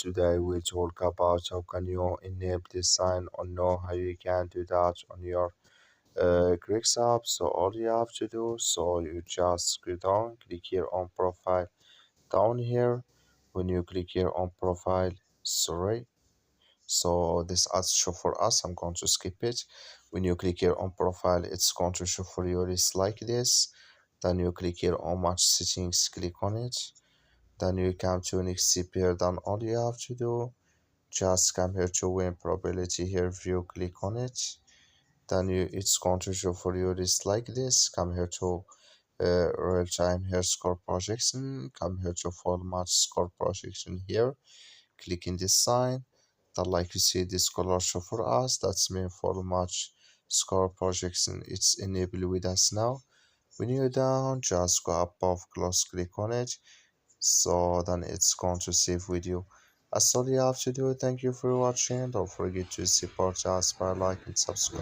Today we talk about how can you enable this sign or know how you can do that on your Crex app. So all you have to do, so you just scroll down, click here on profile down here. When you click here on profile, sorry, so this ads show for us. I'm going to skip it. When you click here on profile, it's going to show for you is like this. Then you click here on match settings, click on it. Then you come to next CPR. Then all you have to do, just come here to win probability here view, click on it. Then it's going to show for you this like this. Come here to real time here score projection. Come here to full match score projection here. Click in this sign. Then like you see this color show for us. That's mean full match score projection. It's enabled with us now. When you're down, just go above close, click on it. So then it's going to save with you. That's all you have to do. Thank you for watching. Don't forget to support us by like and subscribe.